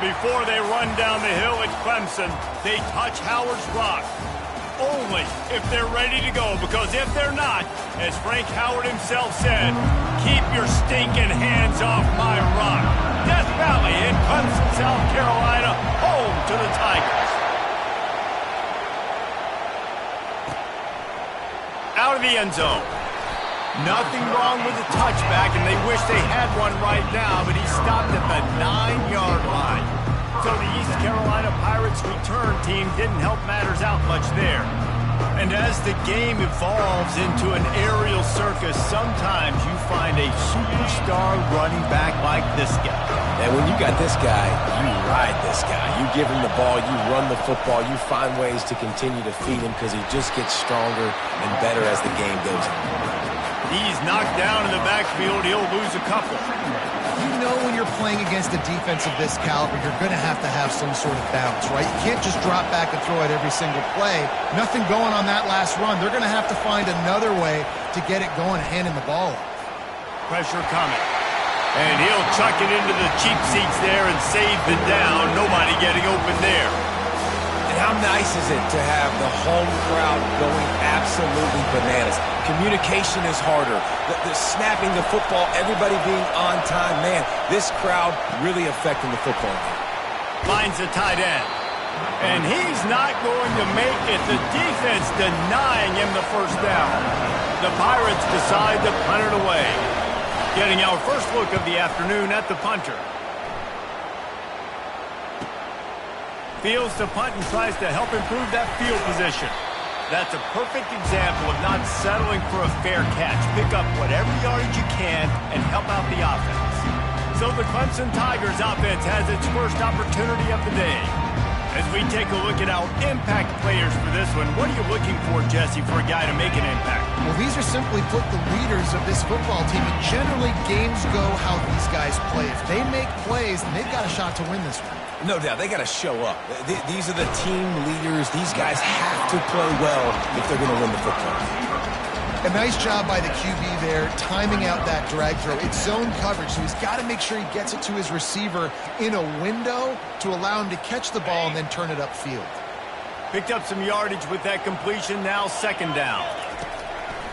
Before they run down the hill at Clemson, they touch Howard's rock. Only if they're ready to go, because if they're not, as Frank Howard himself said, keep your stinking hands off my rock. Death Valley in Clemson, South Carolina, home to the Tigers. Out of the end zone. Nothing wrong with the touchback, and they wish they had one right now, but he stopped at the 9-yard line. So the East Carolina Pirates return team didn't help matters out much there. And as the game evolves into an aerial circus, sometimes you find a superstar running back like this guy. And when you got this guy, you ride this guy. You give him the ball, you run the football, you find ways to continue to feed him because he just gets stronger and better as the game goes on. He's knocked down in the backfield. He'll lose a couple. You know when you're playing against a defense of this caliber, you're going to have some sort of balance, right? You can't just drop back and throw it every single play. Nothing going on that last run. They're going to have to find another way to get it going, handing the ball off. Pressure coming. And he'll chuck it into the cheap seats there and save the down. Nobody getting open there. And how nice is it to have the home crowd going absolutely bananas? Communication is harder. The snapping the football, everybody being on time. Man, this crowd really affecting the football game. Finds the tight end. And he's not going to make it. The defense denying him the first down. The Pirates decide to punt it away. Getting our first look of the afternoon at the punter. Fields to punt and tries to help improve that field position. That's a perfect example of not settling for a fair catch. Pick up whatever yardage you can and help out the offense. So the Clemson Tigers offense has its first opportunity of the day. As we take a look at our impact players for this one, what are you looking for, Jesse, for a guy to make an impact? Well, these are simply put the leaders of this football team, and generally games go how these guys play. If they make plays, then they've got a shot to win this one. No doubt, they got to show up. These are the team leaders. These guys have to play well if they're going to win the football. A nice job by the QB there, timing out that drag throw. It's zone coverage, so he's got to make sure he gets it to his receiver in a window to allow him to catch the ball and then turn it upfield. Picked up some yardage with that completion, now second down.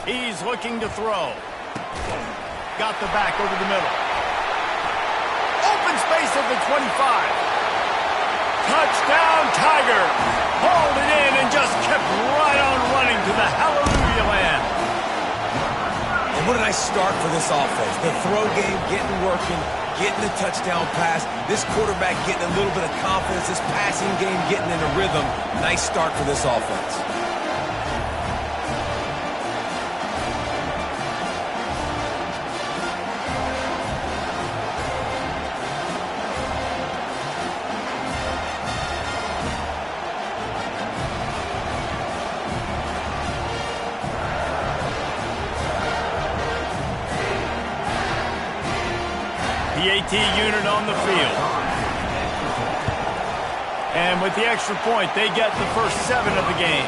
He's looking to throw. Got the back over the middle. Open space at the 25. Touchdown, Tiger! Hauled it in and just kept right on running to the hallelujah land. And what a nice start for this offense. The throw game getting working, getting the touchdown pass. This quarterback getting a little bit of confidence. This passing game getting in a rhythm. Nice start for this offense. The AT unit on the field. And with the extra point, they get the first 7 of the game.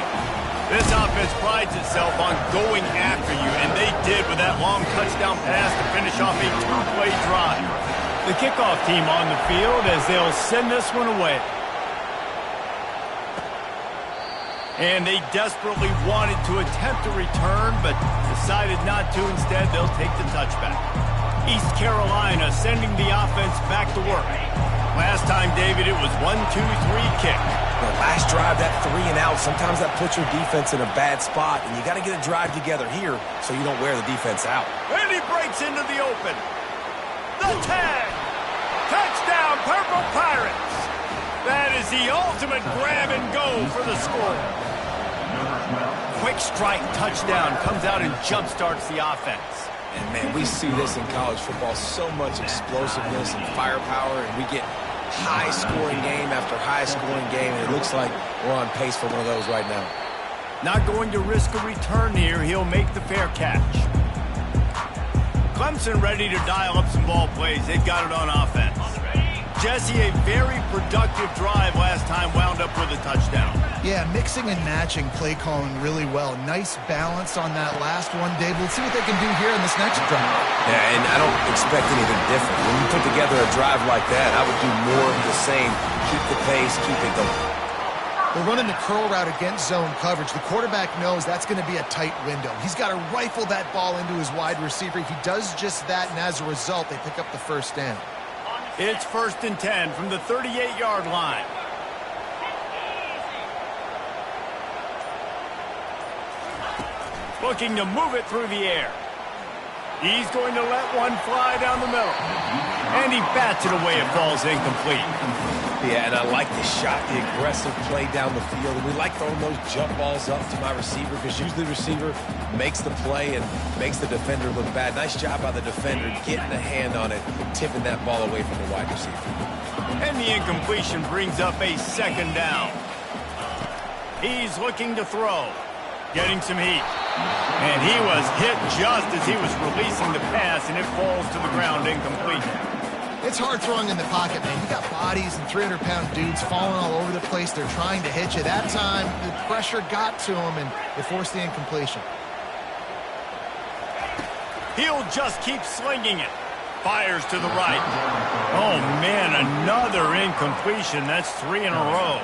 This offense prides itself on going after you, and they did with that long touchdown pass to finish off a 2-play drive. The kickoff team on the field as they'll send this one away. And they desperately wanted to attempt a return, but decided not to. Instead, they'll take the touchback. East Carolina sending the offense back to work. Last time, David, it was 1-2-3 kick. The last drive, that 3 and out, sometimes that puts your defense in a bad spot, and you got to get a drive together here so you don't wear the defense out. And he breaks into the open. The tag. Touchdown, Purple Pirates. That is the ultimate grab and go for the score. Quick strike touchdown comes out and jumpstarts the offense. And, man, we see this in college football, so much explosiveness and firepower, and we get high-scoring game after high-scoring game, and it looks like we're on pace for one of those right now. Not going to risk a return here. He'll make the fair catch. Clemson ready to dial up some ball plays. They've got it on offense. Jesse, a very productive drive last time, wound up with a touchdown. Yeah, mixing and matching play calling really well. Nice balance on that last one, Dave. Let's see what they can do here in this next drive. Yeah, and I don't expect anything different. When you put together a drive like that, I would do more of the same. Keep the pace, keep it going. They're running the curl route against zone coverage. The quarterback knows that's going to be a tight window. He's got to rifle that ball into his wide receiver. He does just that, and as a result, they pick up the first down. It's 1st and 10 from the 38-yard line. Looking to move it through the air. He's going to let one fly down the middle. And he bats it away. It falls incomplete. Yeah, and I like the shot, the aggressive play down the field. And we like throwing those jump balls up to my receiver because usually the receiver makes the play and makes the defender look bad. Nice job by the defender getting a hand on it, tipping that ball away from the wide receiver. And the incompletion brings up a 2nd down. He's looking to throw. Getting some heat. And he was hit just as he was releasing the pass, and it falls to the ground incomplete. It's hard throwing in the pocket, man. You got bodies and 300-pound dudes falling all over the place. They're trying to hit you. That time, the pressure got to him, and it forced the incompletion. He'll just keep slinging it. Fires to the right. Oh, man, another incompletion. That's 3 in a row.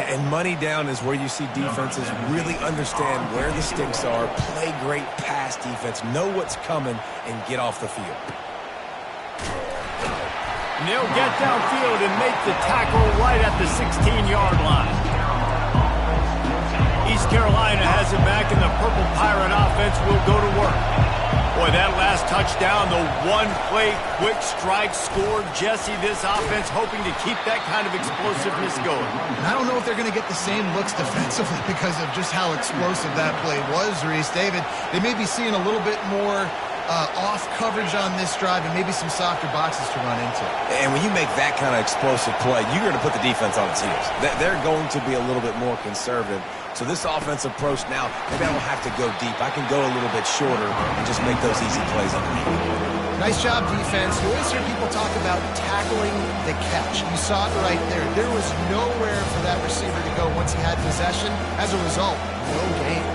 And money down is where you see defenses really understand where the sticks are, play great pass defense, know what's coming, and get off the field. And they'll get downfield and make the tackle right at the 16-yard line. East Carolina has it back, and the Purple Pirate offense will go to work. Boy, that last touchdown, the one-play quick strike scored. Jesse, this offense hoping to keep that kind of explosiveness going. And I don't know if they're going to get the same looks defensively because of just how explosive that play was, Reese. David, they may be seeing a little bit more off coverage on this drive and maybe some softer boxes to run into. And when you make that kind of explosive play, you're going to put the defense on its heels. They're going to be a little bit more conservative. So this offensive approach now, maybe I don't have to go deep. I can go a little bit shorter and just make those easy plays underneath. Nice job, defense. You always hear people talk about tackling the catch. You saw it right there. There was nowhere for that receiver to go once he had possession. As a result, no gain.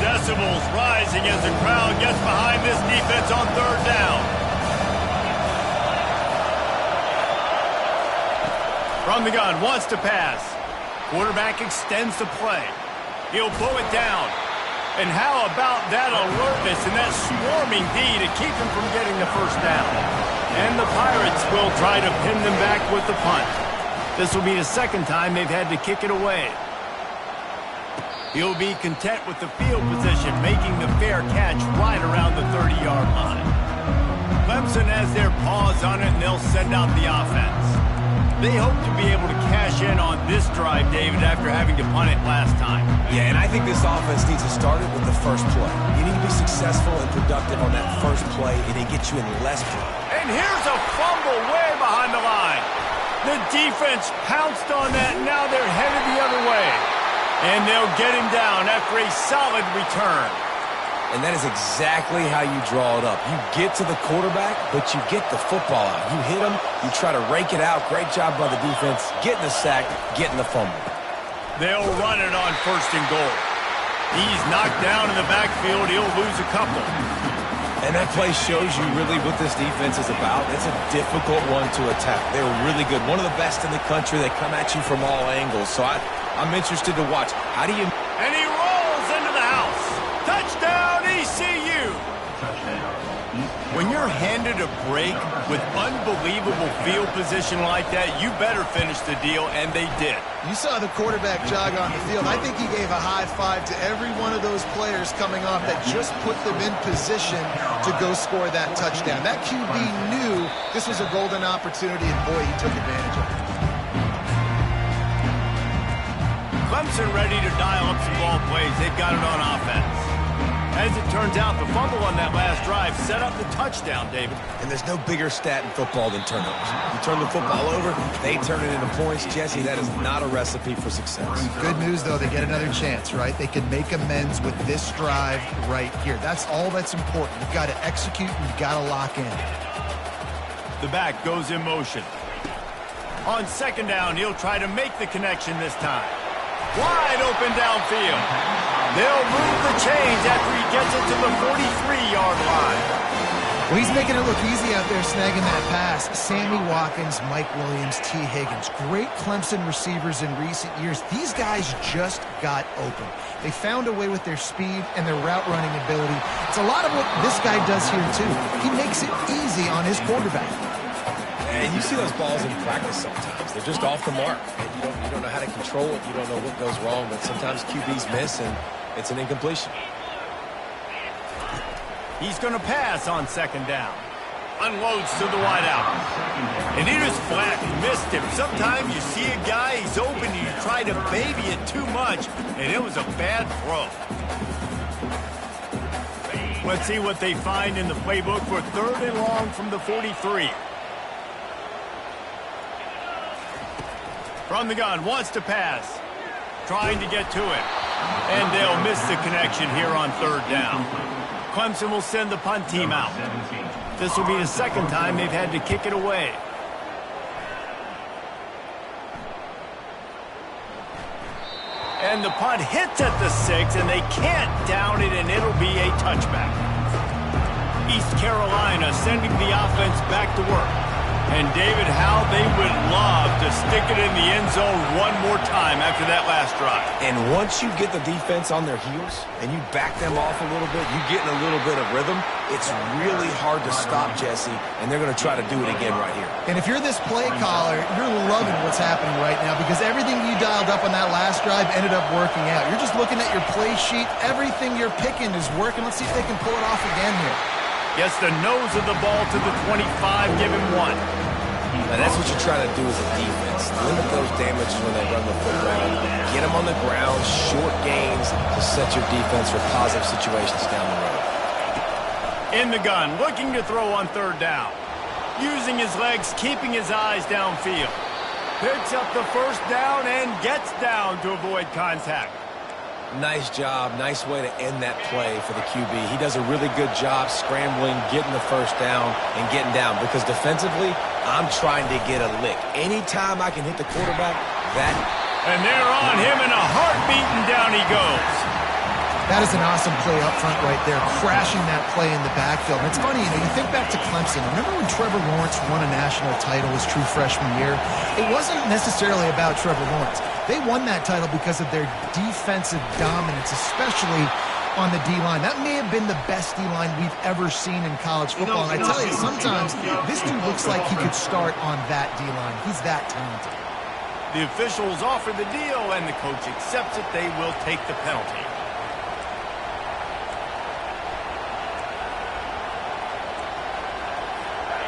Decibels rising as the crowd gets behind this defense on 3rd down. From the gun, wants to pass. Quarterback extends the play. He'll pull it down. And how about that alertness and that swarming D to keep him from getting the first down? And the Pirates will try to pin them back with the punt. This will be the 2nd time they've had to kick it away. He'll be content with the field position, making the fair catch right around the 30-yard line. Clemson has their paws on it, and they'll send out the offense. They hope to be able to cash in on this drive, David, after having to punt it last time. Yeah, and I think this offense needs to start it with the first play. You need to be successful and productive on that first play, and it gets you in less play. And here's a fumble way behind the line. The defense pounced on that, and now they're headed the other way. And they'll get him down after a solid return. And that is exactly how you draw it up. You get to the quarterback, but you get the football out. You hit him, you try to rake it out. Great job by the defense, getting the sack, getting the fumble. They'll run it on 1st and goal. He's knocked down in the backfield. He'll lose a couple. And that play shows you really what this defense is about. It's a difficult one to attack. They're really good. One of the best in the country. They come at you from all angles. So I'm interested to watch. How do you... And he rolls into the house. Touchdown, ECU. When you're handed a break with unbelievable field position like that, you better finish the deal, and they did. You saw the quarterback jog on the field. I think he gave a high five to every one of those players coming off that just put them in position to go score that touchdown. That QB knew this was a golden opportunity, and boy, he took advantage of it. Clemson ready to dial up some ball plays. They've got it on offense. As it turns out, the fumble on that last drive set up the touchdown, David. And there's no bigger stat in football than turnovers. You turn the football over, they turn it into points. Jesse, that is not a recipe for success. Good news, though, they get another chance, right? They can make amends with this drive right here. That's all that's important. You've got to execute and you've got to lock in. The back goes in motion. On second down, he'll try to make the connection this time. Wide open downfield. They'll move the chains after he gets it to the 43-yard line. Well, he's making it look easy out there snagging that pass. Sammy Watkins, Mike Williams, T. Higgins. Great Clemson receivers in recent years. These guys just got open. They found a way with their speed and their route running ability. It's a lot of what this guy does here, too. He makes it easy on his quarterback. And you see those balls in practice sometimes. They're just off the mark. And you don't know how to control it. You don't know what goes wrong. But sometimes QBs miss, and it's an incompletion. He's going to pass on second down. Unloads to the wideout. And he just flat missed him. Sometimes you see a guy, he's open, and you try to baby it too much, and it was a bad throw. Let's see what they find in the playbook for third and long from the 43. From the gun, wants to pass. Trying to get to it. And they'll miss the connection here on third down. Clemson will send the punt team out. This will be the second time they've had to kick it away. And the punt hits at the 6, and they can't down it, and it'll be a touchback. East Carolina sending the offense back to work. And, David, how they would love to stick it in the end zone one more time after that last drive. And once you get the defense on their heels and you back them off a little bit, you get in a little bit of rhythm, it's really hard to stop, Jesse, and they're going to try to do it again right here. And if you're this play caller, you're loving what's happening right now because everything you dialed up on that last drive ended up working out. You're just looking at your play sheet. Everything you're picking is working. Let's see if they can pull it off again here. Gets the nose of the ball to the 25, give him one. And that's what you try to do as a defense. Limit those damages when they run the football. Get them on the ground, short gains to set your defense for positive situations down the road. In the gun, looking to throw on third down. Using his legs, keeping his eyes downfield. Picks up the first down and gets down to avoid contact. Nice job. Nice way to end that play for the QB. He does a really good job scrambling, getting the first down, and getting down. Because defensively, I'm trying to get a lick. Anytime I can hit the quarterback, that... And they're on him in a heartbeat, and down he goes. That is an awesome play up front right there, crashing that play in the backfield. And it's funny, you think back to Clemson. Remember when Trevor Lawrence won a national title his true freshman year? It wasn't necessarily about Trevor Lawrence. They won that title because of their defensive dominance, especially on the D-line. That may have been the best D-line we've ever seen in college football. And I tell you, sometimes this dude looks like he could start on that D-line. He's that talented. The officials offer the deal, and the coach accepts it. They will take the penalty.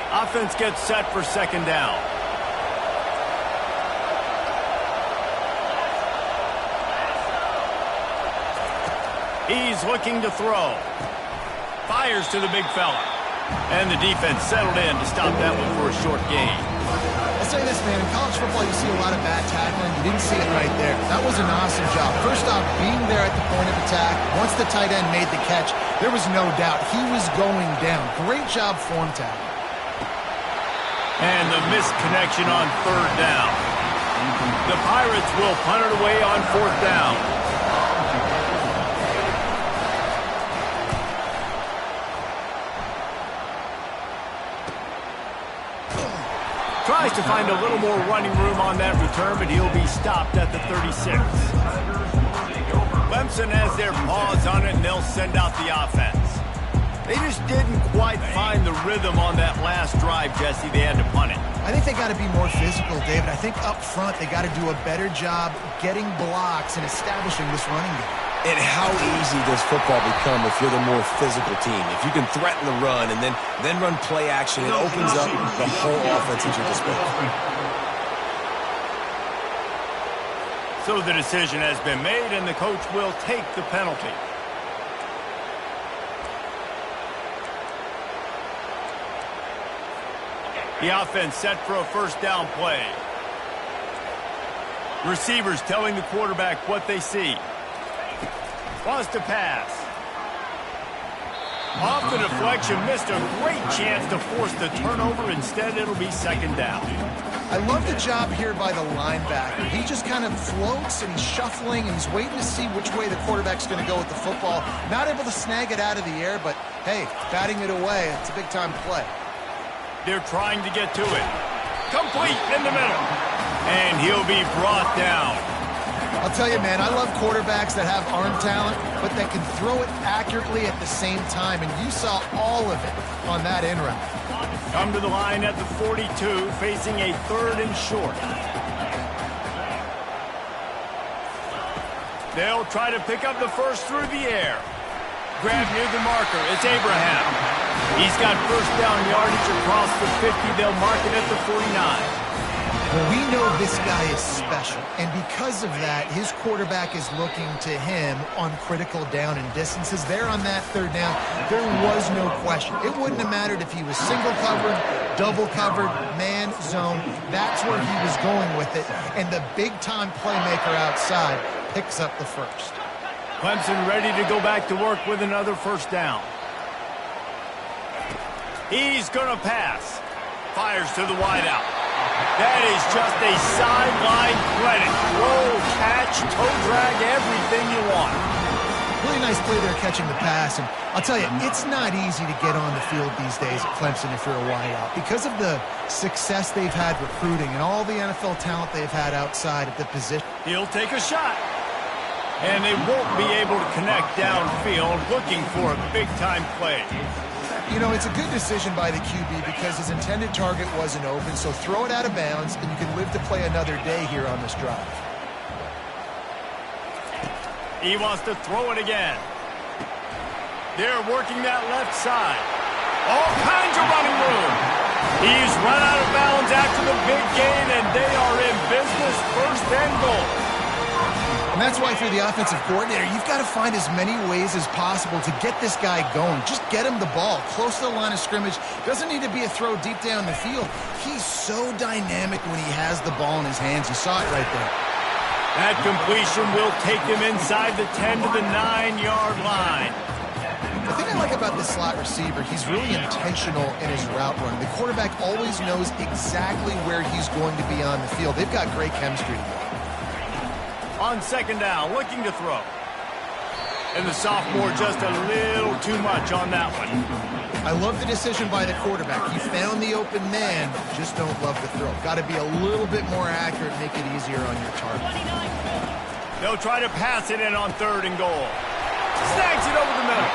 Offense gets set for second down. He's looking to throw. Fires to the big fella. And the defense settled in to stop that one for a short gain. I'll say this, man. In college football, you see a lot of bad tackling. You didn't see it right there. That was an awesome job. First off, being there at the point of attack. Once the tight end made the catch, there was no doubt he was going down. Great job form tackle. And the missed connection on third down. The Pirates will punt it away on fourth down. Tries to find a little more running room on that return, but he'll be stopped at the 36. Clemson has their paws on it, and they'll send out the offense. They just didn't quite find the rhythm on that last drive, Jesse. They had to punt it. I think they got to be more physical, David. I think up front they got to do a better job getting blocks and establishing this running game. And how easy does football become if you're the more physical team? If you can threaten the run and then run play action, it opens up the whole offense at your disposal. So the decision has been made, and the coach will take the penalty. The offense set for a first down play. Receivers telling the quarterback what they see. Wants to pass. Off the deflection, missed a great chance to force the turnover. Instead, it'll be second down. I love the job here by the linebacker. He just kind of floats and he's shuffling and he's waiting to see which way the quarterback's going to go with the football. Not able to snag it out of the air, but hey, batting it away, it's a big-time play. They're trying to get to it. Complete in the middle. And he'll be brought down. I'll tell you, man, I love quarterbacks that have arm talent, but that can throw it accurately at the same time, and you saw all of it on that in route. Come to the line at the 42, facing a 3rd and short. They'll try to pick up the first through the air. Grab near the marker. It's Abraham. He's got first down yardage across the 50. They'll mark it at the 49. Well, we know this guy is special, and because of that, his quarterback is looking to him on critical down and distances. There on that 3rd down, there was no question. It wouldn't have mattered if he was single covered, double covered, man, zone. That's where he was going with it, and the big-time playmaker outside picks up the first. Clemson ready to go back to work with another first down. He's going to pass. Fires to the wideout. That is just a sideline credit. Roll, catch, toe drag, everything you want. Really nice play there catching the pass. And I'll tell you, it's not easy to get on the field these days at Clemson if you're a wideout. Because of the success they've had recruiting and all the NFL talent they've had outside of the position. He'll take a shot. And they won't be able to connect downfield, looking for a big-time play. You know, it's a good decision by the QB because his intended target wasn't open, so throw it out of bounds, and you can live to play another day here on this drive. He wants to throw it again. They're working that left side. All kinds of running room. He's run out of bounds after the big gain, and they are in business, 1st and goal. And that's why, if you're the offensive coordinator, you've got to find as many ways as possible to get this guy going. Just get him the ball close to the line of scrimmage. Doesn't need to be a throw deep down the field. He's so dynamic when he has the ball in his hands. You saw it right there. That completion will take him inside the 10 to the 9-yard line. The thing I like about this slot receiver, he's really intentional in his route run. The quarterback always knows exactly where he's going to be on the field. They've got great chemistry together. On 2nd down, looking to throw. And the sophomore just a little too much on that one. I love the decision by the quarterback. He found the open man, just don't love the throw. Got to be a little bit more accurate, make it easier on your target. They'll try to pass it in on 3rd and goal. Snags it over the middle.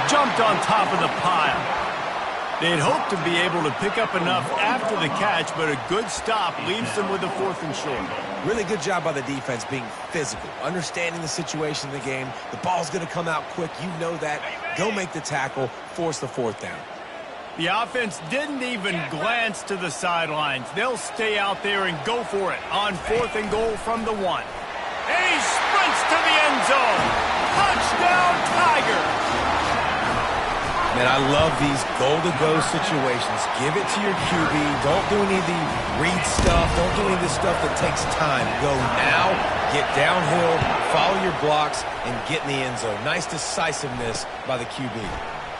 Jumped on top of the pile. They'd hoped to be able to pick up enough after the catch, but a good stop leaves them with a 4th and short. Really good job by the defense being physical, understanding the situation of the game. The ball's going to come out quick. You know that. Go make the tackle, force the 4th down. The offense didn't even glance to the sidelines. They'll stay out there and go for it on 4th and goal from the 1. And he sprints to the end zone. Touchdown, Tigers! Man, I love these goal-to-go situations. Give it to your QB. Don't do any of the read stuff. Don't do any of the stuff that takes time. Go now, get downhill, follow your blocks, and get in the end zone. Nice decisiveness by the QB.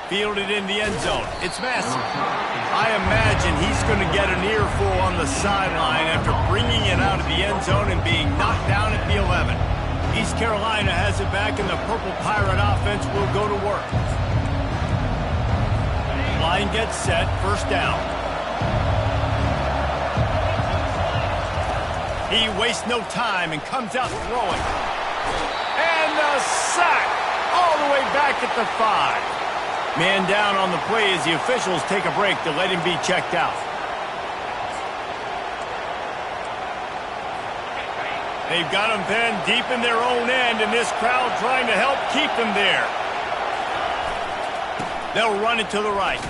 Fielded in the end zone. It's Massey. I imagine he's going to get an earful on the sideline after bringing it out of the end zone and being knocked down at the 11. East Carolina has it back, and the Purple Pirate offense will go to work. Line gets set, 1st down. He wastes no time and comes out throwing. And a sack all the way back at the 5. Man down on the play as the officials take a break to let him be checked out. They've got him pinned deep in their own end, and this crowd trying to help keep them there. They'll run it to the right.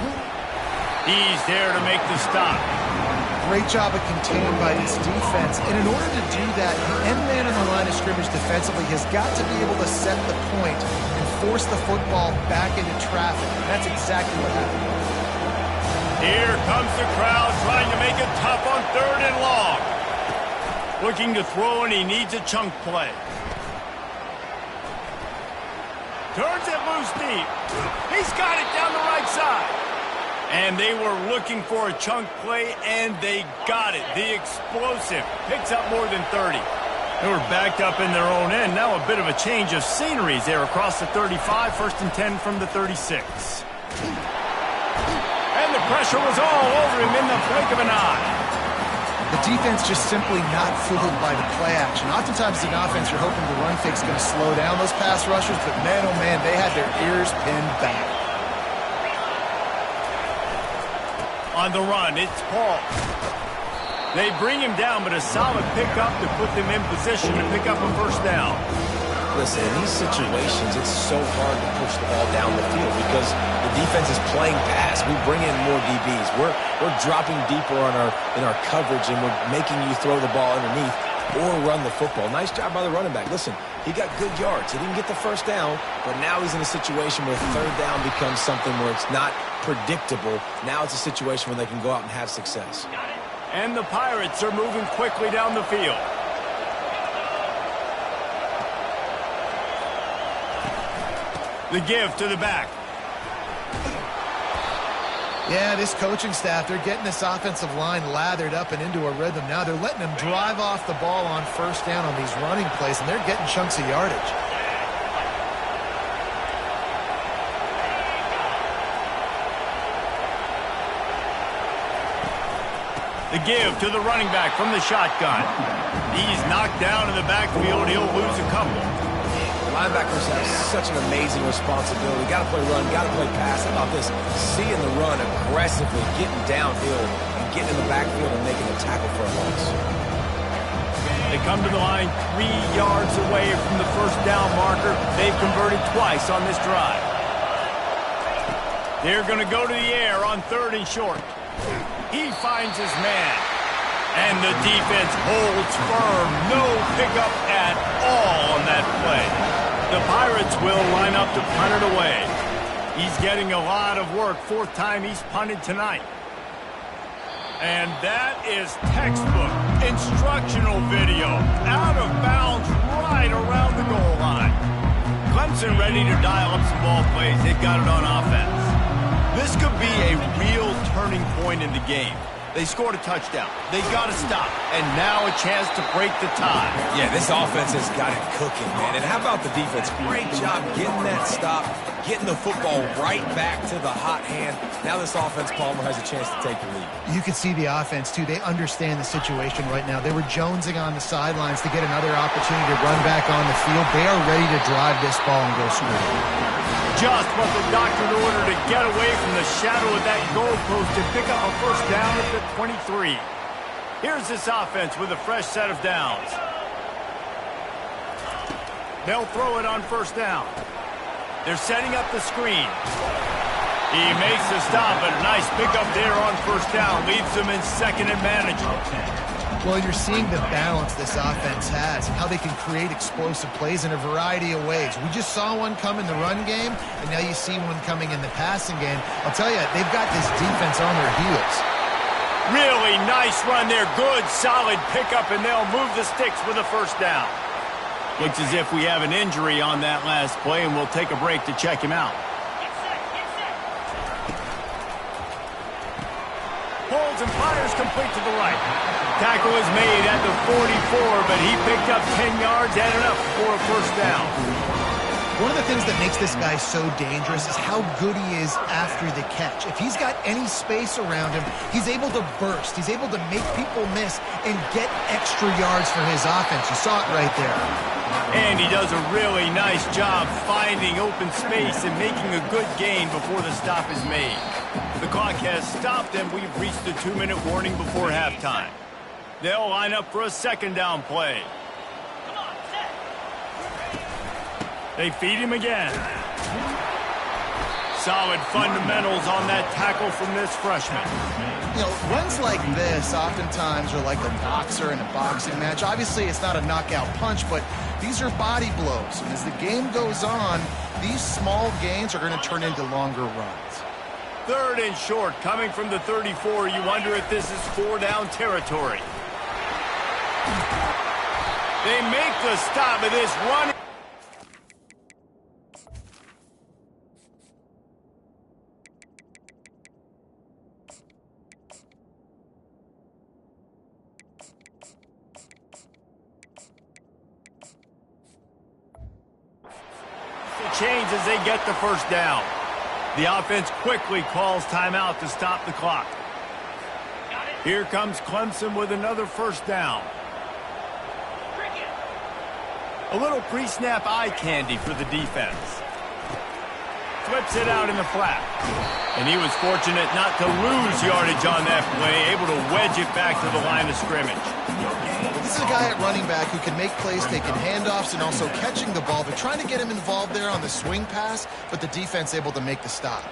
He's there to make the stop. Great job of containing by this defense. And in order to do that, the end man on the line of scrimmage defensively has got to be able to set the point and force the football back into traffic. That's exactly what happened. Here comes the crowd trying to make it tough on 3rd and long. Looking to throw, and he needs a chunk play. Turns it loose deep. He's got it down the right side. And they were looking for a chunk play, and they got it. The explosive picks up more than 30. They were backed up in their own end. Now a bit of a change of sceneries there across the 35. 1st and 10 from the 36. And the pressure was all over him in the blink of an eye. The defense just simply not fooled by the play action. Oftentimes in offense, you're hoping the run fake's going to slow down those pass rushers, but man, oh man, they had their ears pinned back. On the run, it's Paul. They bring him down, but a solid pickup to put them in position to pick up a 1st down. Listen, in these situations, it's so hard to push the ball down the field because the defense is playing pass. We bring in more DBs. We're dropping deeper in our coverage, and we're making you throw the ball underneath or run the football. Nice job by the running back. Listen, he got good yards. He didn't get the 1st down, but now he's in a situation where 3rd down becomes something where it's not predictable. Now it's a situation where they can go out and have success. And the Pirates are moving quickly down the field. The give to the back. Yeah, this coaching staff, they're getting this offensive line lathered up and into a rhythm. Now they're letting them drive off the ball on 1st down on these running plays, and they're getting chunks of yardage. The give to the running back from the shotgun. He's knocked down in the backfield. He'll lose a couple. Linebackers have such an amazing responsibility. Got to play run, got to play pass. How about this? Seeing the run aggressively, getting downhill, and getting in the backfield and making a tackle for a loss. They come to the line 3 yards away from the 1st down marker. They've converted twice on this drive. They're going to go to the air on 3rd and short. He finds his man. And the defense holds firm. No pickup at all on that play. The Pirates will line up to punt it away. He's getting a lot of work. 4th time he's punted tonight. And that is textbook instructional video. Out of bounds right around the goal line. Clemson ready to dial up some ball plays. They've got it on offense. This could be a real turning point in the game. They scored a touchdown. They got to stop. And now a chance to break the tie. Yeah, this offense has got it cooking, man. And how about the defense? Great job getting that stop, getting the football right back to the hot hand. Now this offense, Palmer, has a chance to take the lead. You can see the offense, too. They understand the situation right now. They were jonesing on the sidelines to get another opportunity to run back on the field. They are ready to drive this ball and go score. Just what the doctor ordered to get away from the shadow of that goalpost and pick up a 1st down at the 23. Here's this offense with a fresh set of downs. They'll throw it on 1st down. They're setting up the screen. He makes the stop, and a nice pickup there on 1st down. Leaves them in 2nd and manageable. Well, you're seeing the balance this offense has, how they can create explosive plays in a variety of ways. We just saw one come in the run game, and now you see one coming in the passing game. I'll tell you, they've got this defense on their heels. Really nice run there. Good, solid pickup, and they'll move the sticks with a 1st down. Looks as if we have an injury on that last play, and we'll take a break to check him out. Pulls and fires complete to the right. Tackle is made at the 44, but he picked up 10 yards and enough for a 1st down. One of the things that makes this guy so dangerous is how good he is after the catch. If he's got any space around him, he's able to burst. He's able to make people miss and get extra yards for his offense. You saw it right there. And he does a really nice job finding open space and making a good gain before the stop is made. The clock has stopped, and we've reached the 2-minute warning before halftime. They'll line up for a 2nd down play. They feed him again. Solid fundamentals on that tackle from this freshman. You know, runs like this oftentimes are like a boxer in a boxing match. Obviously, it's not a knockout punch, but these are body blows. And as the game goes on, these small gains are going to turn into longer runs. 3rd and short, coming from the 34. You wonder if this is 4-down territory. They make the stop of this run. change as they get the first down. The offense quickly calls timeout to stop the clock. Here comes Clemson with another first down. A little pre-snap eye candy for the defense. Flips it out in the flat. And he was fortunate not to lose yardage on that play, able to wedge it back to the line of scrimmage. This is a guy at running back who can make plays taking handoffs and also catching the ball. They're trying to get him involved there on the swing pass, but the defense able to make the stop.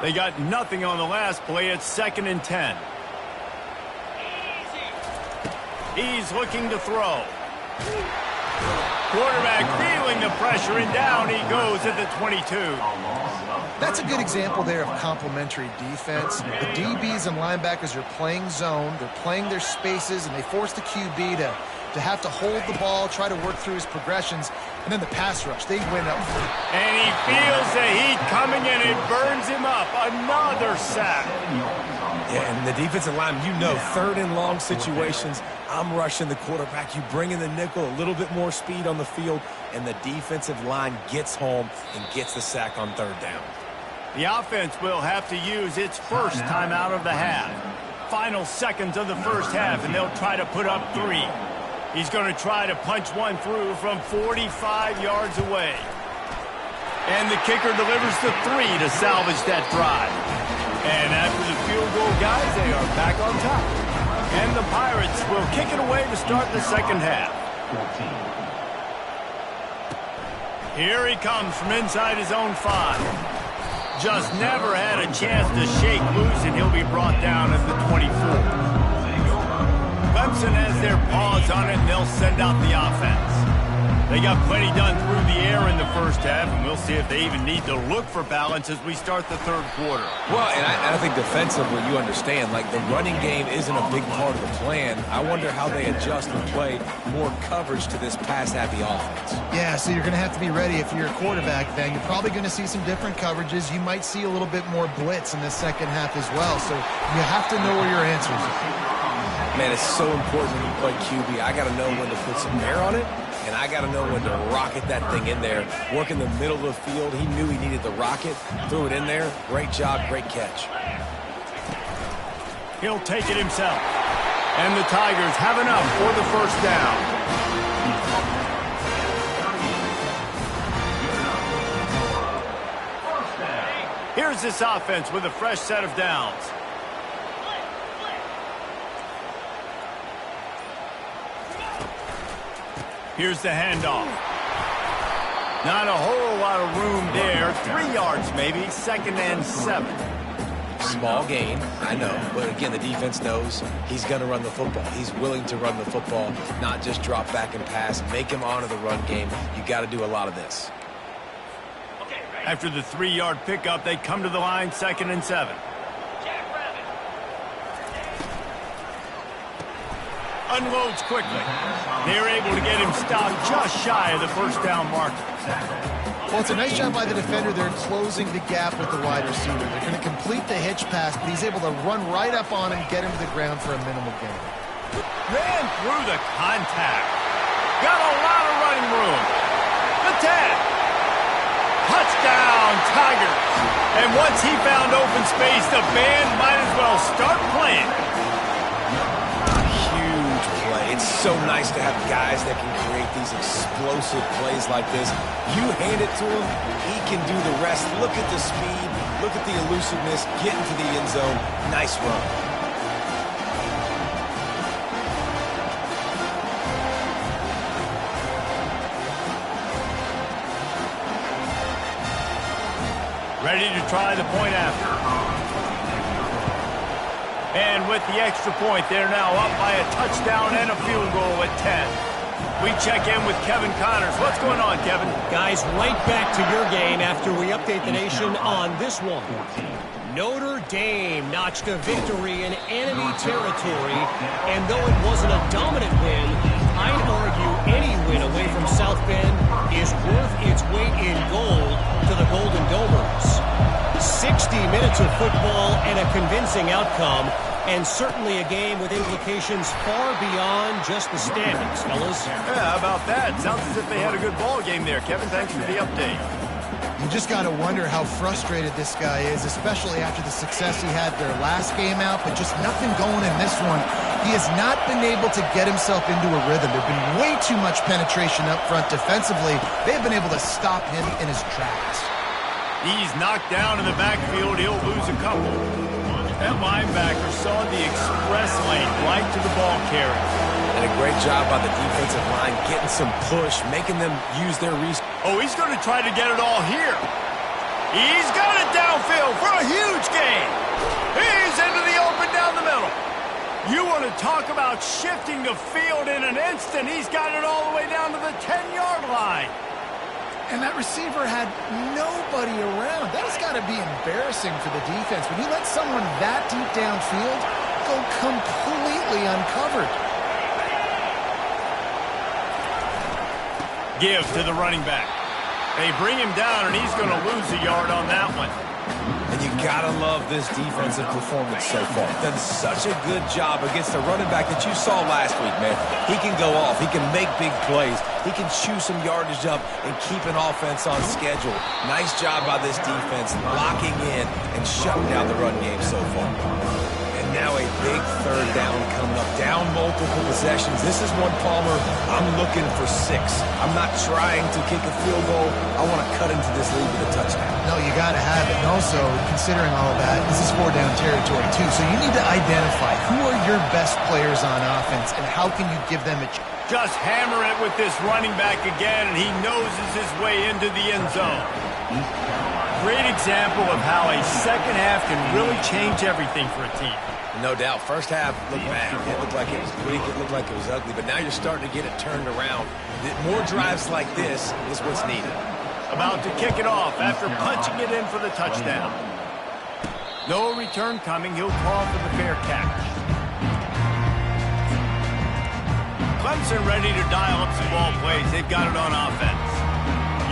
They got nothing on the last play. It's 2nd and 10. He's looking to throw. Quarterback feeling the pressure, and down he goes at the 22. That's a good example there of complementary defense. The DBs and linebackers are playing zone. They're playing their spaces, and they force the QB to have to hold the ball, try to work through his progressions, and then the pass rush. They win up front. And he feels the heat coming, and it burns him up. Another sack. Yeah, and the defensive line, you know, 3rd and long situations, I'm rushing the quarterback. You bring in the nickel, a little bit more speed on the field, and the defensive line gets home and gets the sack on 3rd down. The offense will have to use its first timeout of the half. Final seconds of the first half, and they'll try to put up 3. He's going to try to punch one through from 45 yards away. And the kicker delivers the 3 to salvage that drive. And after the field goal, guys, they are back on top. And the Pirates will kick it away to start the second half. Here he comes from inside his own 5. Just never had a chance to shake loose, and he'll be brought down at the 24. Clemson has their paws on it, and they'll send out the offense. They got plenty done through the air in the first half, and we'll see if they even need to look for balance as we start the third quarter. Well, and I think defensively, you understand, like the running game isn't a big part of the plan. I wonder how they adjust and play more coverage to this pass-happy offense. Yeah, so you're going to have to be ready if you're a quarterback, then. You're probably going to see some different coverages. You might see a little bit more blitz in the second half as well, so you have to know where your answers are. Man, it's so important when you play QB. I got to know when to put some air on it, and I got to know when to rocket that thing in there. Work in the middle of the field. He knew he needed the rocket. Threw it in there. Great job, great catch. He'll take it himself. And the Tigers have enough for the first down. Here's this offense with a fresh set of downs. Here's the handoff. Not a whole lot of room there. 3 yards maybe. 2nd and 7. Small gain, I know. But again, the defense knows he's going to run the football. He's willing to run the football, not just drop back and pass. Make him honor the run game. You got to do a lot of this. After the 3-yard pickup, they come to the line, 2nd and 7. Unloads quickly. They're able to get him stopped just shy of the first down marker. Well, it's a nice job by the defender. They're closing the gap with the wide receiver. They're going to complete the hitch pass, but he's able to run right up on him, get him to the ground for a minimal gain. Ran through the contact. Got a lot of running room. The 10. Touchdown, Tigers. And once he found open space, the band might as well start playing. Huge play. It's so nice to have guys that can create these explosive plays like this. You hand it to him, he can do the rest. Look at the speed. Look at the elusiveness. Get into the end zone. Nice run. Ready to try the point after. And with the extra point, they're now up by a touchdown and a field goal at 10. We check in with Kevin Connors. What's going on, Kevin? Guys, right back to your game after we update the nation on this one. Notre Dame notched a victory in enemy territory, and though it wasn't a dominant win, I'd argue any win away from South Bend is worth its weight in gold to the Golden Domers. 60 minutes of football and a convincing outcome, and certainly a game with implications far beyond just the standings, fellas. Yeah, how about that? Sounds as if they had a good ball game there. Kevin, thanks for the update. You just got to wonder how frustrated this guy is, especially after the success he had their last game out, but just nothing going in this one. He has not been able to get himself into a rhythm. There's been way too much penetration up front defensively. They've been able to stop him in his tracks. He's knocked down in the backfield. He'll lose a couple. That linebacker saw the express lane right to the ball carrier. And a great job by the defensive line getting some push, making them use their resources. Oh, he's going to try to get it all here. He's got it downfield for a huge gain. He's into the open down the middle. You want to talk about shifting the field in an instant. He's got it all the way down to the 10-yard line. And that receiver had nobody around. That has got to be embarrassing for the defense. When you let someone that deep downfield go completely uncovered. Give to the running back. They bring him down, and he's going to lose a yard on that one. And you gotta love this defensive performance so far. Done such a good job against the running back that you saw last week, man. He can go off. He can make big plays. He can chew some yardage up and keep an offense on schedule. Nice job by this defense locking in and shutting down the run game so far. And now a big third down coming up. Down multiple possessions. This is one, Palmer, I'm looking for 6. I'm not trying to kick a field goal. I want to cut into this lead with a touchdown. No, you got to have it. And also, considering all of that, this is 4-down territory, too. So you need to identify who are your best players on offense and how can you give them a chance. Just hammer it with this running back again, and he noses his way into the end zone. Great example of how a second half can really change everything for a team. No doubt. First half looked bad. It looked like it was weak. It looked like it was ugly. But now you're starting to get it turned around. More drives like this is what's needed. About to kick it off after punching it in for the touchdown. No return coming. He'll call for the fair catch. Clemson ready to dial up some ball plays. They've got it on offense.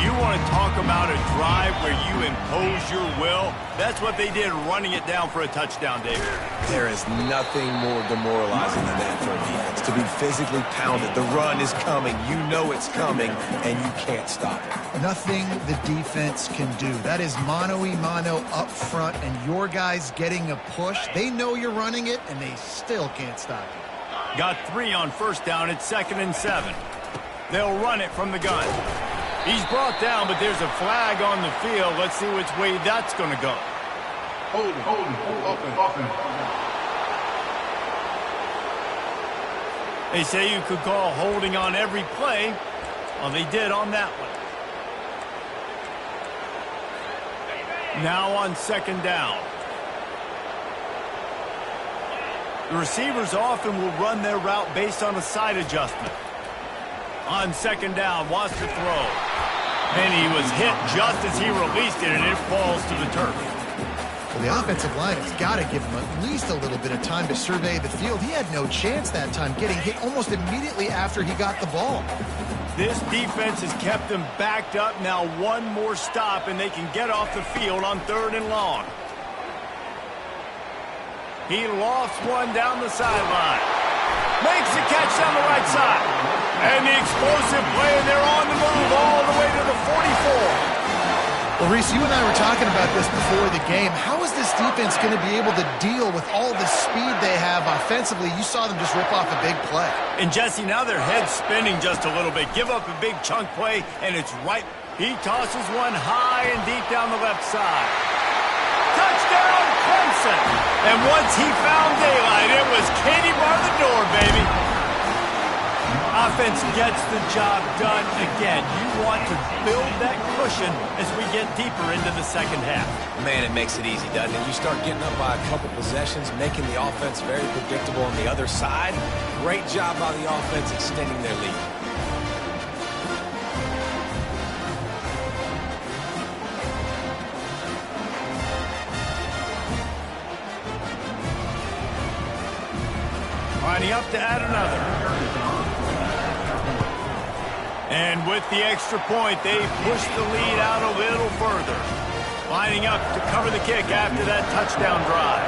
You want to talk about a drive where you impose your will? That's what they did, running it down for a touchdown, David. There is nothing more demoralizing than that for a defense. To be physically pounded. The run is coming. You know it's coming, and you can't stop it. Nothing the defense can do. That is mano-a-mano up front, and your guys getting a push. They know you're running it, and they still can't stop it. Got 3 on first down. It's 2nd and 7. They'll run it from the gun. He's brought down, but there's a flag on the field. Let's see which way that's going to go. Hold, open. They say you could call holding on every play. Well, they did on that one. Now on 2nd down. The receivers often will run their route based on a side adjustment. On 2nd down, wants to throw. And he was hit just as he released it, and it falls to the turf. Well, the offensive line has got to give him at least a little bit of time to survey the field. He had no chance that time, getting hit almost immediately after he got the ball. This defense has kept them backed up. Now one more stop, and they can get off the field on 3rd and long. He lost one down the sideline. Makes the catch down the right side. And the explosive play, and they're on the move all the way to the 44. Well, Reese, you and I were talking about this before the game. How is this defense going to be able to deal with all the speed they have offensively? You saw them just rip off a big play. And, Jesse, now their head's spinning just a little bit. Give up a big chunk play, and it's right. He tosses one high and deep down the left side. Touchdown, Clemson. And once he found daylight, it was Katie bar the door, baby. Offense gets the job done again. You want to build that cushion as we get deeper into the second half. Man, it makes it easy, doesn't it? You start getting up by a couple possessions, making the offense very predictable on the other side. Great job by the offense extending their lead. Lining up to add another. And with the extra point, they push the lead out a little further. Lining up to cover the kick after that touchdown drive.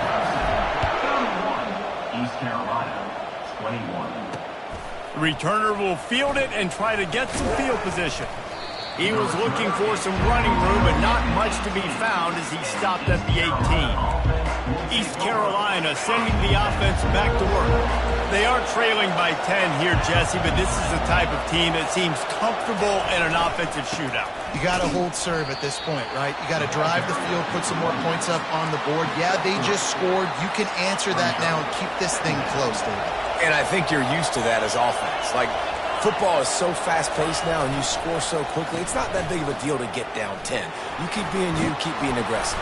The returner will field it and try to get some field position. He was looking for some running room, but not much to be found as he stopped at the 18. East Carolina sending the offense back to work. They are trailing by 10 here, Jesse, but this is the type of team that seems comfortable in an offensive shootout. You got to hold serve at this point, right? You got to drive the field, put some more points up on the board. Yeah, they just scored. You can answer that now and keep this thing close, David. And I think you're used to that as offense. Like, football is so fast-paced now and you score so quickly, it's not that big of a deal to get down 10. You keep being you, keep being aggressive.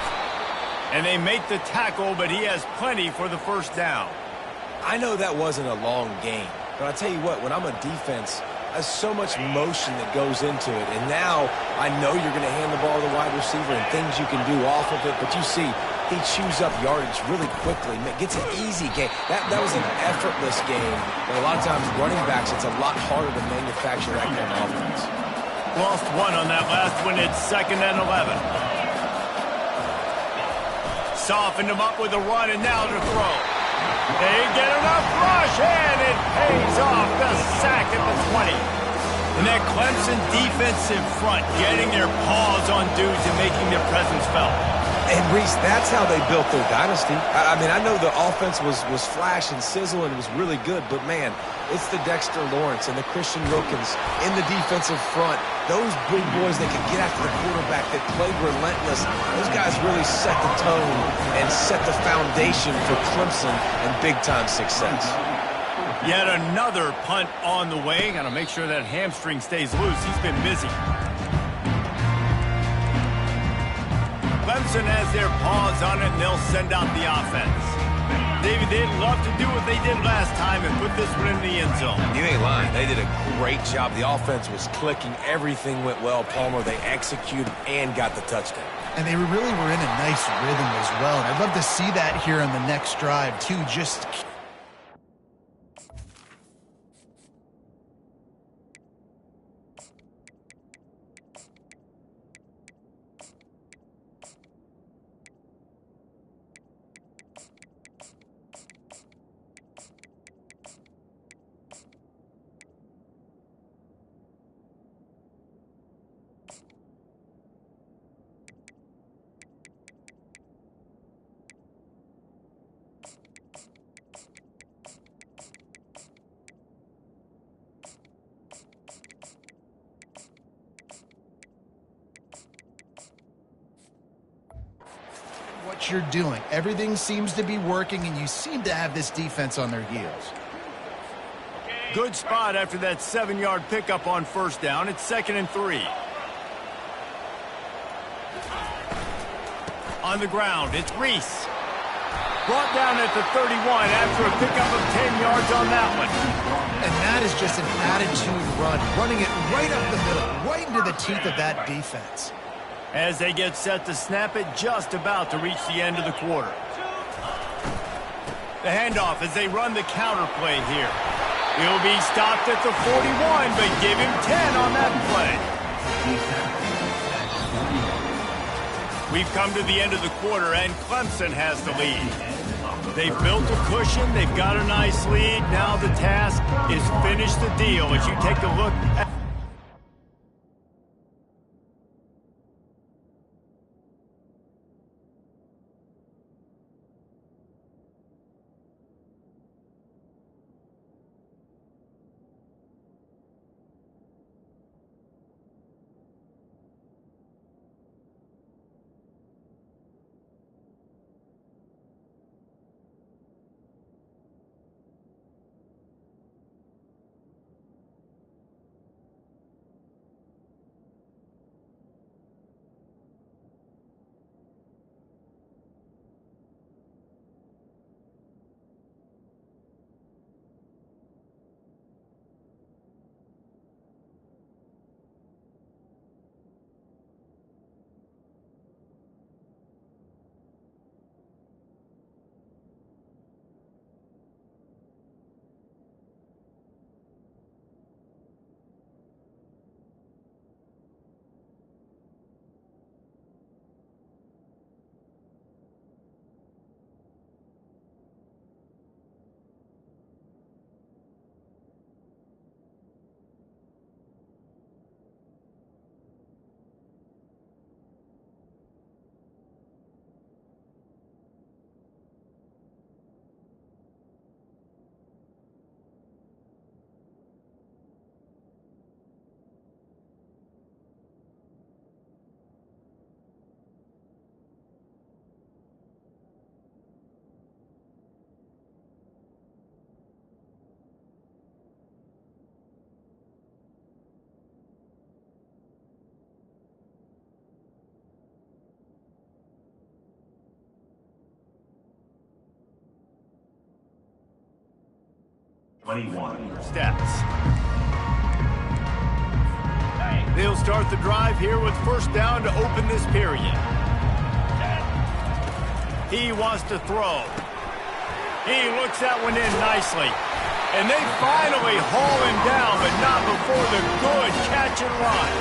And they make the tackle, but he has plenty for the first down. I know that wasn't a long game, but I'll tell you what, when I'm a defense, there's so much motion that goes into it. And now I know you're going to hand the ball to the wide receiver and things you can do off of it, but you see he chews up yardage really quickly, gets an easy game. That was an effortless game. And a lot of times running backs, it's a lot harder to manufacture that kind of offense. Lost one on that last one. It's 2nd and 11. Softened him up with a run, and now to throw. They get enough rush, and it pays off. The sack at the 20. And that Clemson defensive front getting their paws on dudes and making their presence felt. And, Reese, that's how they built their dynasty. I mean, I know the offense was flash and sizzle and was really good, but, man, it's the Dexter Lawrence and the Christian Wilkins in the defensive front. Those big boys that could get after the quarterback, that played relentless. Those guys really set the tone and set the foundation for Clemson and big-time success. Yet another punt on the way. Got to make sure that hamstring stays loose. He's been busy. Clemson has their paws on it, and they'll send out the offense. David, they'd love to do what they did last time and put this one in the end zone. You ain't lying. They did a great job. The offense was clicking. Everything went well. Palmer, they executed and got the touchdown. And they really were in a nice rhythm as well. And I'd love to see that here on the next drive, too. Just what you're doing. Everything seems to be working, and you seem to have this defense on their heels. Good spot after that 7-yard pickup on first down. It's 2nd and 3. On the ground, it's Reese. Brought down at the 31 after a pickup of 10 yards on that one. And that is just an attitude run, running it right up the middle, right into the teeth of that defense. As they get set to snap it, just about to reach the end of the quarter. The handoff as they run the counter play here. He'll be stopped at the 41, but give him 10 on that play. We've come to the end of the quarter, and Clemson has the lead. They've built a cushion. They've got a nice lead. Now the task is finish the deal. As you take a look at 21 steps. They'll start the drive here with first down to open this period. He wants to throw. He looks that one in nicely. And they finally haul him down, but not before the good catch and run.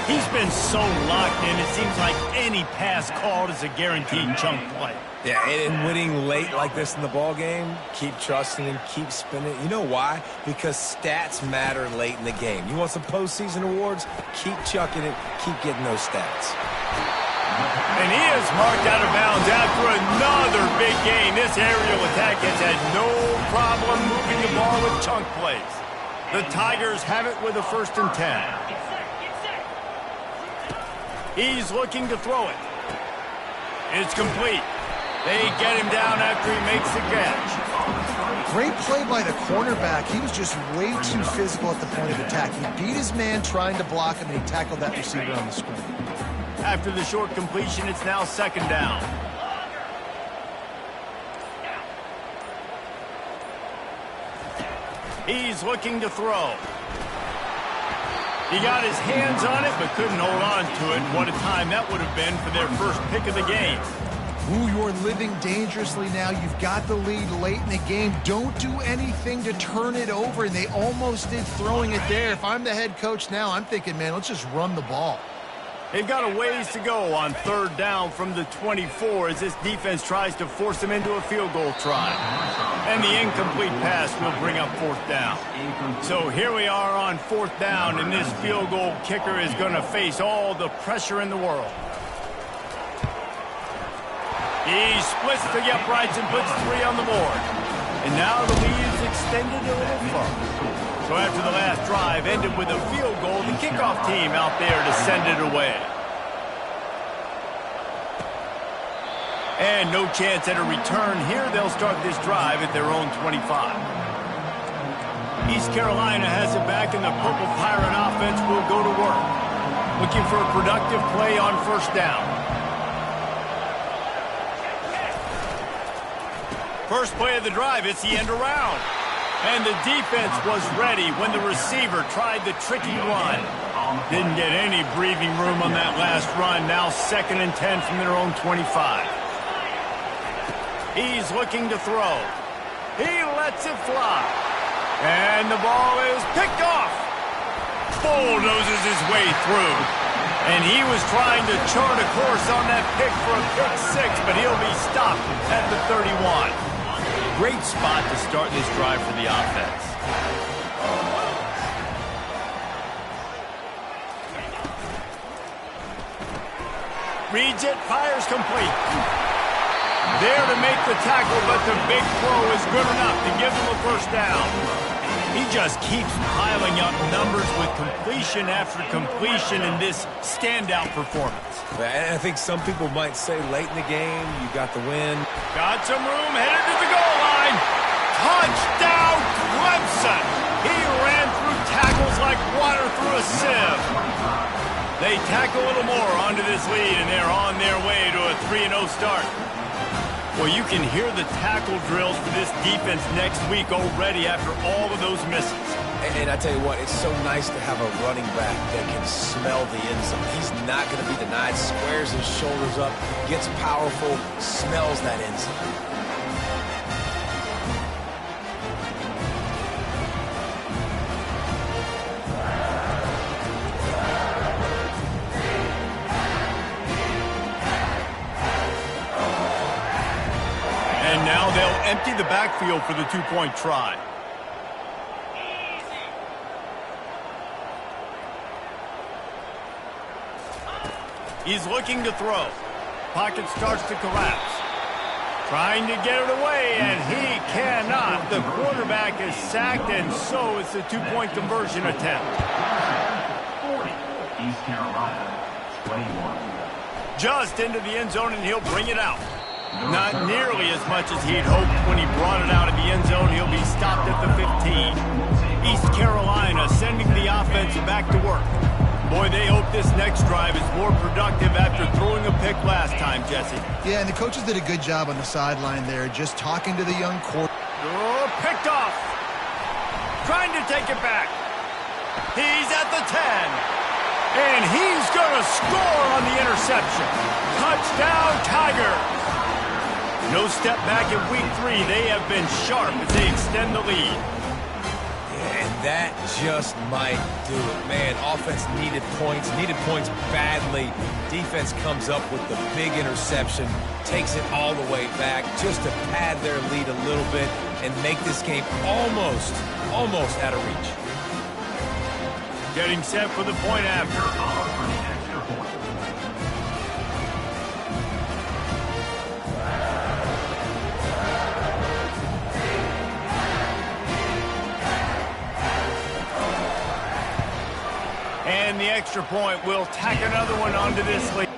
He's been so locked in, it seems like any pass called is a guaranteed chunk play. Yeah, and winning late like this in the ball game, keep trusting him, keep spinning. You know why? Because stats matter late in the game. You want some postseason awards? Keep chucking it, keep getting those stats. And he is marked out of bounds after another big gain. This aerial attack has had no problem moving the ball with chunk plays. The Tigers have it with a 1st and 10. He's looking to throw it. It's complete. They get him down after he makes the catch. Great play by the cornerback. He was just way too physical at the point of attack. He beat his man trying to block him, and he tackled that receiver on the screen. After the short completion, it's now 2nd down. He's looking to throw. He got his hands on it, but couldn't hold on to it. What a time that would have been for their first pick of the game. Ooh, you're living dangerously now. You've got the lead late in the game. Don't do anything to turn it over, and they almost did throwing it there. If I'm the head coach now, I'm thinking, man, let's just run the ball. They've got a ways to go on 3rd down from the 24 as this defense tries to force them into a field goal try. And the incomplete pass will bring up 4th down. So here we are on 4th down, and this field goal kicker is going to face all the pressure in the world. He splits the uprights and puts 3 on the board. And now the lead is extended a little further. So after the last drive ended with a field goal, the kickoff team out there to send it away. And no chance at a return here. They'll start this drive at their own 25. East Carolina has it back, and the Purple Pirate offense will go to work. Looking for a productive play on 1st down. First play of the drive, it's the end around. And the defense was ready when the receiver tried the tricky run. Didn't get any breathing room on that last run. Now 2nd and 10 from their own 25. He's looking to throw. He lets it fly. And the ball is picked off. Bulldozes his way through. And he was trying to chart a course on that pick for a pick 6, but he'll be stopped at the 31. Great spot to start this drive for the offense. Reads it, fires complete. There to make the tackle, but the big throw is good enough to give him a 1st down. He just keeps piling up numbers with completion after completion in this standout performance. And I think some people might say late in the game, you got the win. Got some room, headed to the goal line. Touchdown, Clemson! He ran through tackles like water through a sieve. They tack a little more onto this lead, and they're on their way to a 3-0 start. Well, you can hear the tackle drills for this defense next week already after all of those misses. And I tell you what, it's so nice to have a running back that can smell the end zone. He's not going to be denied, squares his shoulders up, gets powerful, smells that end zone. And now they'll empty the backfield for the 2-point try. He's looking to throw. Pocket starts to collapse. Trying to get it away, and he cannot. The quarterback is sacked, and so it's a 2-point conversion attempt. 40, East Carolina, 21. Just into the end zone, and he'll bring it out. Not nearly as much as he'd hoped when he brought it out of the end zone. He'll be stopped at the 15. East Carolina sending the offense back to work. Boy, they hope this next drive is more productive after throwing a pick last time, Jesse. Yeah, and the coaches did a good job on the sideline there, just talking to the young quarterback. Oh, picked off. trying to take it back. He's at the 10. And he's going to score on the interception. Touchdown, Tigers. No step back in week 3. They have been sharp as they extend the lead. And that just might do it. Man, offense needed points badly. Defense comes up with the big interception, takes it all the way back just to pad their lead a little bit and make this game almost out of reach. Getting set for the point after. And the extra point will tack another one onto this lead.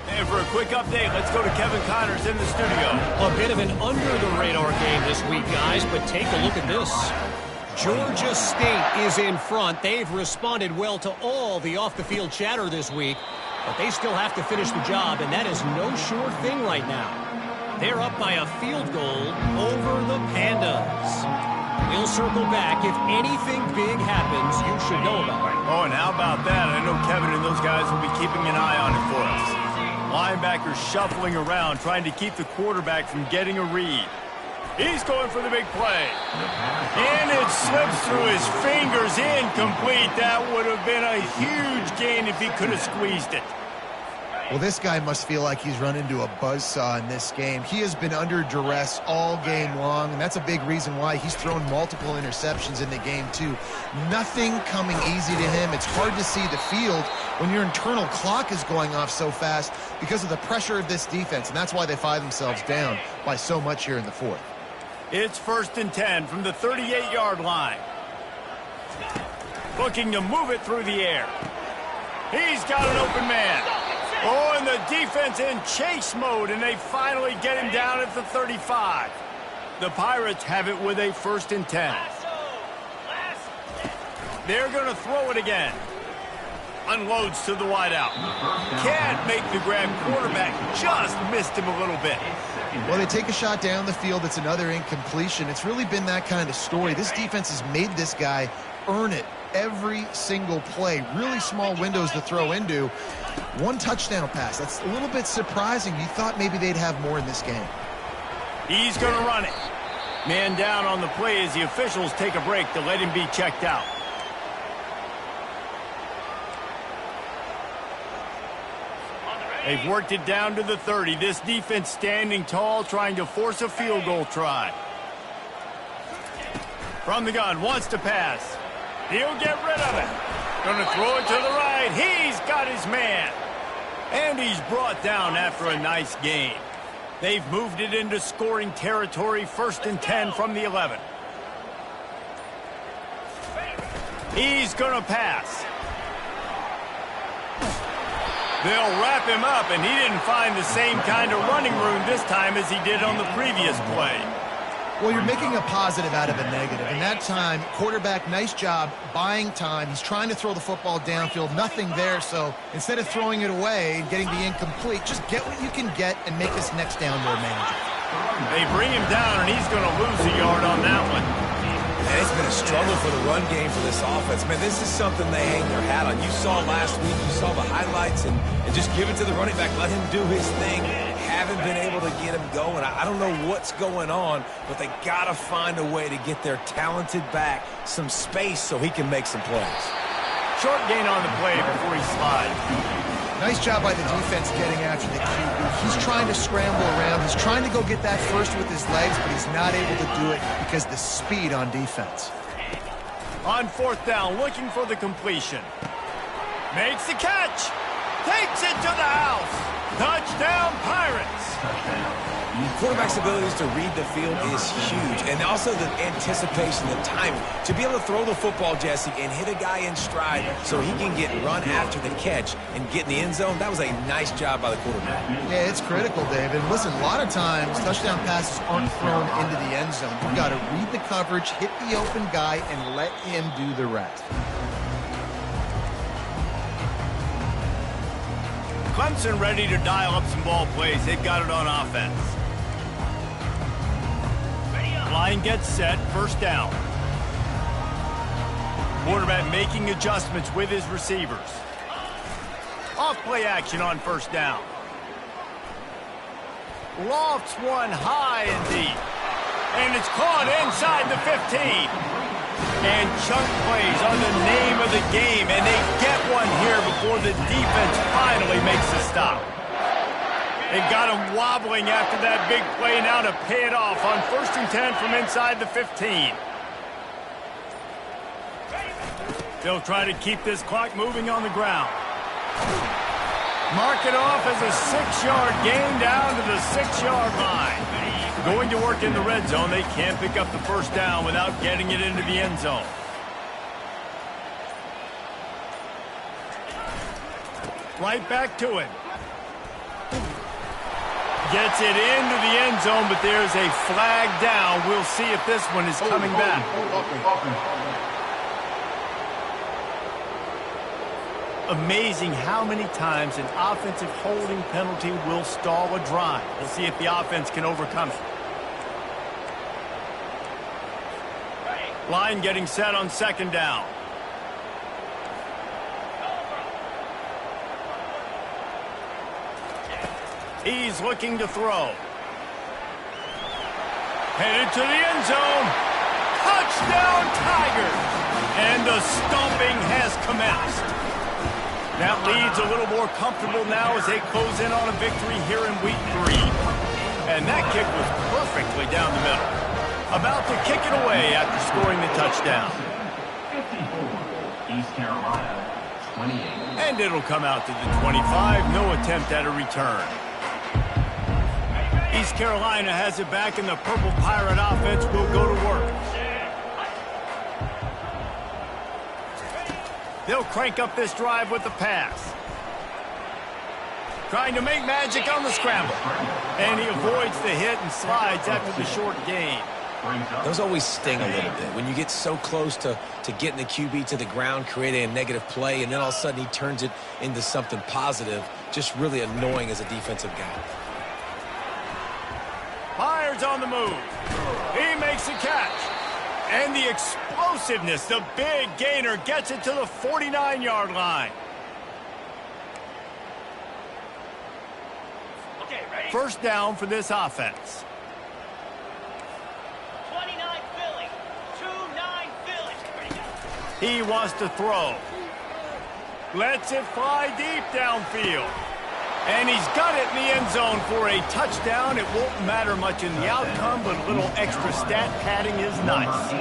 And for a quick update, let's go to Kevin Connors in the studio. A bit of an under-the-radar game this week, guys, but take a look at this. Georgia State is in front. They've responded well to all the off-the-field chatter this week, but they still have to finish the job, and that is no sure thing right now. They're up by a field goal over the Pandas. We'll circle back. If anything big happens, you should know about it. Oh, and how about that? I know Kevin and those guys will be keeping an eye on it for us. Linebackers shuffling around, trying to keep the quarterback from getting a read. He's going for the big play. And it slips through his fingers, incomplete. That would have been a huge gain if he could have squeezed it. Well, this guy must feel like he's run into a buzzsaw in this game. He has been under duress all game long, and that's a big reason why he's thrown multiple interceptions in the game, too. Nothing coming easy to him. It's hard to see the field when your internal clock is going off so fast because of the pressure of this defense, and that's why they find themselves down by so much here in the fourth. It's 1st and 10 from the 38-yard line. Looking to move it through the air. He's got an open man. Oh, and the defense in chase mode, and they finally get him down at the 35. The Pirates have it with a 1st and 10. They're going to throw it again. Unloads to the wideout. Can't make the grab. Quarterback just missed him a little bit. Well, they take a shot down the field. It's another incompletion. It's really been that kind of story. This defense has made this guy earn it every single play. Really small windows to throw into. One touchdown pass. That's a little bit surprising. You thought maybe they'd have more in this game. He's going to run it. Man down on the play as the officials take a break to let him be checked out. They've worked it down to the 30. This defense standing tall, trying to force a field goal try. From the gun, wants to pass. He'll get rid of it. Going to throw it to the right. He's got his man. And he's brought down after a nice gain. They've moved it into scoring territory, 1st and 10 from the 11. He's going to pass. They'll wrap him up, and he didn't find the same kind of running room this time as he did on the previous play. Well, you're making a positive out of a negative. And that time, quarterback, nice job buying time. He's trying to throw the football downfield. Nothing there, so instead of throwing it away and getting the incomplete, just get what you can get and make this next down more manageable. They bring him down, and he's going to lose a yard on that one. Man, it's been a struggle for the run game for this offense. Man, this is something they hang their hat on. You saw last week, you saw the highlights, and just give it to the running back. Let him do his thing. Haven't been able to get him going. I don't know what's going on, but they got to find a way to get their talented back some space so he can make some plays. Short gain on the play before he slides. Nice job by the defense getting after the QB. He's trying to scramble around. He's trying to go get that first with his legs, but he's not able to do it because the speed on defense. On 4th down, looking for the completion. Makes the catch. Takes it to the house. Touchdown, Pirates. Quarterback's abilities to read the field is huge, and also the anticipation, the timing. To be able to throw the football, Jesse, and hit a guy in stride so he can get run after the catch and get in the end zone, that was a nice job by the quarterback. Yeah, it's critical, David. Listen, a lot of times, touchdown passes aren't thrown into the end zone. You've got to read the coverage, hit the open guy, and let him do the rest. Clemson ready to dial up some ball plays. They've got it on offense. Line gets set, 1st down. Quarterback making adjustments with his receivers. Off play action on 1st down. Lofts one high and deep. And it's caught inside the 15. And chunk plays are the name of the game, and they get one here before the defense finally makes a stop. They've got him wobbling after that big play now to pay it off on 1st and 10 from inside the 15. They'll try to keep this clock moving on the ground. Mark it off as a 6-yard gain down to the 6-yard line. Going to work in the red zone. They can't pick up the 1st down without getting it into the end zone. Right back to it. Gets it into the end zone, but there's a flag down. We'll see if this one is coming back. Amazing how many times an offensive holding penalty will stall a drive. We'll see if the offense can overcome it. Line getting set on second down. He's looking to throw. Headed to the end zone. Touchdown, Tigers! And the stomping has commenced. That lead's a little more comfortable now as they close in on a victory here in week 3. And that kick was perfectly down the middle. About to kick it away after scoring the touchdown. 54, East Carolina, 28. And it'll come out to the 25. No attempt at a return. East Carolina has it back, and the Purple Pirate offense will go to work. They'll crank up this drive with the pass. Trying to make magic on the scramble. And he avoids the hit and slides after the short gain. Those always sting a little bit. When you get so close to getting the QB to the ground, creating a negative play, and then all of a sudden he turns it into something positive, just really annoying as a defensive guy. Byers on the move. He makes the catch. And the explosiveness, the big gainer, gets it to the 49-yard line. Okay, ready? First down for this offense. 29 Philly. 2-9 Philly. Ready, go. He wants to throw. Lets it fly deep downfield. And he's got it in the end zone for a touchdown. It won't matter much in the outcome, but a little extra stat padding is nice.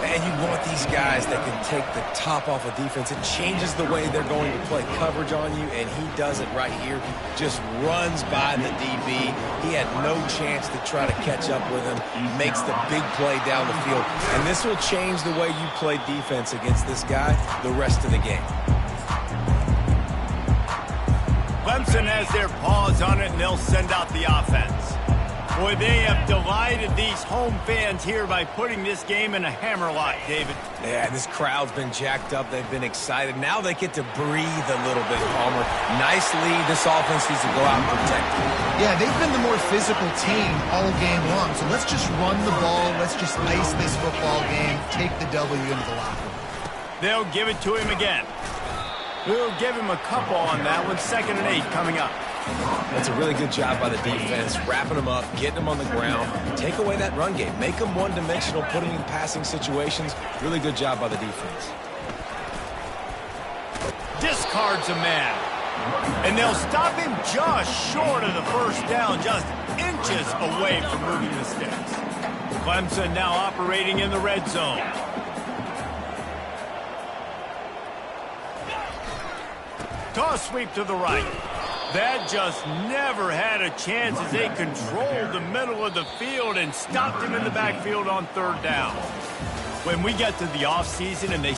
And you want these guys that can take the top off a defense. It changes the way they're going to play coverage on you, and he does it right here. Just runs by the DB. He had no chance to try to catch up with him. Makes the big play down the field. And this will change the way you play defense against this guy the rest of the game. Clemson has their paws on it, and they'll send out the offense. Boy, they have delighted these home fans here by putting this game in a hammerlock, David. Yeah, this crowd's been jacked up. They've been excited. Now they get to breathe a little bit, Palmer. Nice lead. This offense needs to go out and protect it. Yeah, they've been the more physical team all game long. So let's just run the ball. Let's just ice this football game. Take the W into the locker room. They'll give it to him again. We'll give him a couple on that one. 2nd and 8 coming up. That's a really good job by the defense, wrapping them up, getting them on the ground. Take away that run game. Make them one-dimensional, putting in passing situations. Really good job by the defense. Discards a man. And they'll stop him just short of the first down, just inches away from moving the sticks. Clemson now operating in the red zone. Toss sweep to the right. That just never had a chance as they controlled the middle of the field and stopped him in the backfield on 3rd down. When we get to the offseason and they